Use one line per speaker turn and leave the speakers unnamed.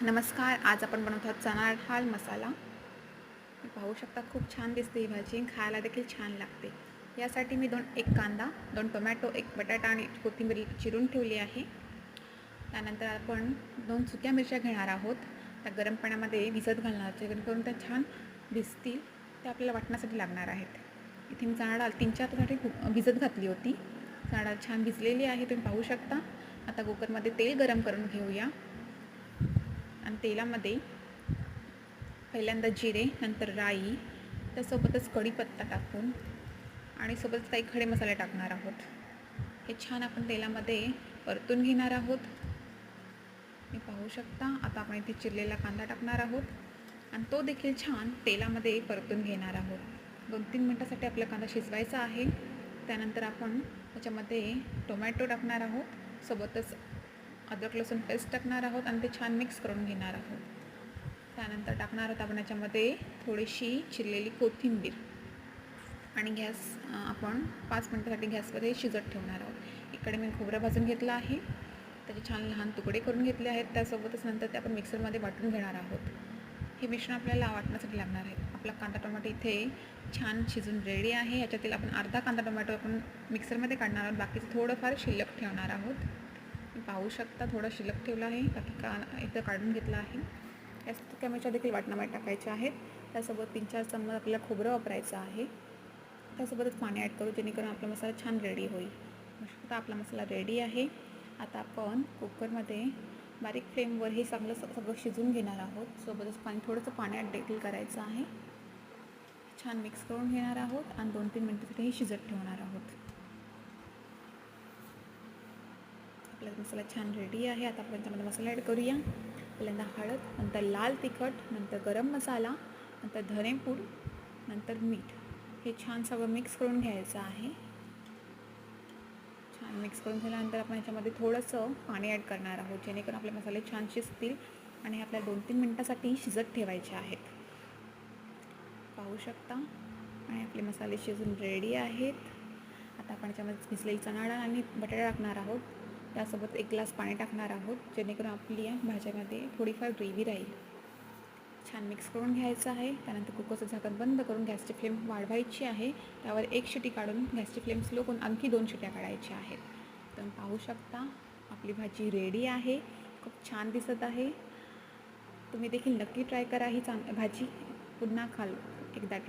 नमस्कार. आज आपण बनवत आहोत चणा डाळ मसाला. पाहू शकता खूप छान दिसते ही भाजी, खायला देखील छान लागते. यासाठी मी एक कांदा, 2 टोमॅटो, 1 बटाटा आणि कोथिंबीर चिरून ठेवली आहे. त्यानंतर आपण 2 सुक्या मिरच्या घेणार आहोत. त्या गरम पाण्यामध्ये भिजत घालणार आहोत, जेणेकरून त्या छान भिजतील. त्या आपल्याला वाटण्यासाठी लागणार आहेत. इथे मी चणा डाळ 3-4 तासासाठी भिजत घातली होती. चणा डाळ छान भिजलेली आहे, तुम्ही पाहू शकता. आता कुकरमध्ये तेल गरम करून घेऊया आणि तेलामध्ये पहिल्यांदा जिरे, नंतर राई, त्यासोबतच कढीपत्ता टाकून आणि सोबतच काही खडे मसाले टाकणार आहोत. हे छान आपण तेलामध्ये परतून घेणार आहोत. मी पाहू शकता. आता आपण इथे चिरलेला कांदा टाकणार आहोत आणि तो देखील छान तेलामध्ये परतून घेणार आहोत. 2-3 मिनटासाठी आपला कांदा शिजवायचा आहे. त्यानंतर आपण त्याच्यामध्ये टोमॅटो टाकणार आहोत, सोबतच अद्रक लसूण पेस्ट टाकणार आहोत आणि ते छान मिक्स करून घेणार आहोत. त्यानंतर टाकणार आहोत आपण याच्यामध्ये थोडीशी चिरलेली कोथिंबीर आणि गॅस आपण 5 मिनटासाठी गॅसवर हे शिजत ठेवणार आहोत. इकडे मी खोबरं भाजून घेतलं आहे, त्याचे छान लहान तुकडे करून घेतले आहेत. त्यासोबतच नंतर ते आपण मिक्सरमध्ये वाटून घेणार आहोत. हे मिश्रण आपल्याला वाटण्यासाठी लागणार आहे. आपला कांदा टोमॅटो इथे छान शिजून रेडी आहे. याच्यातील आपण अर्धा कांदा टोमॅटो आपण मिक्सरमध्ये काढणार आहोत, बाकीचं थोडंफार शिल्लक ठेवणार आहोत. पाहू शकता थोडं शिल्लक ठेवलं आहे, बाकी इथं काढून घेतलं आहे. या सुक्या मिरच्या देखील वाटणामध्ये टाकायच्या आहेत. त्यासोबत 3-4 चमच आपल्याला खोबरं वापरायचं आहे. त्यासोबतच पाणी ॲड करू, जेणेकरून आपला मसाला छान रेडी होईल. आता आपला मसाला रेडी आहे. आता आपण कुकरमध्ये बारीक फ्लेमवर हे सगळं शिजवून घेणार आहोत. सोबतच थोडंसं पाणी ॲड देखील करायचं आहे. छान मिक्स करून घेणार आहोत आणि 2-3 मिनटासाठी हे शिजत ठेवणार आहोत. आपला मसाला छान रेडी आहे. आता आपण त्यामध्ये मसाला ॲड करूया. पहिल्यांदा हळद, नंतर लाल तिखट, नंतर गरम मसाला, नंतर धनेपूड, नंतर मीठ. हे छान सगळं मिक्स करून घ्यायचं आहे. छान मिक्स करून झाल्यानंतर आपण याच्यामध्ये थोडंसं पाणी ॲड करणार आहोत, जेणेकरून आपले मसाले छान शिजतील आणि आपल्याला 2-3 मिनटासाठी शिजत ठेवायचे आहेत. पाहू शकता आणि आपले मसाले शिजून रेडी आहेत. आता आपण याच्यामध्ये भिजलेली चणा डाळ आणि बटाटा टाकणार आहोत. त्यासोबत 1 ग्लास पाणी टाकणार आहोत, जेणेकरून आपली या भाज्यामध्ये थोडीफार ग्रेव्ही राहील. छान मिक्स करून घ्यायचं आहे. त्यानंतर कुकरचं झाकण बंद करून गॅसची फ्लेम वाढवायची आहे. त्यावर 1 शिटी काढून गॅसची फ्लेम स्लो करून आणखी 2 शिट्या काढायच्या आहेत. तर पाहू शकता आपली भाजी रेडी आहे. खूप छान दिसत आहे. तुम्ही देखील नक्की ट्राय करा ही भाजी. पुन्हा एकदा ट्राय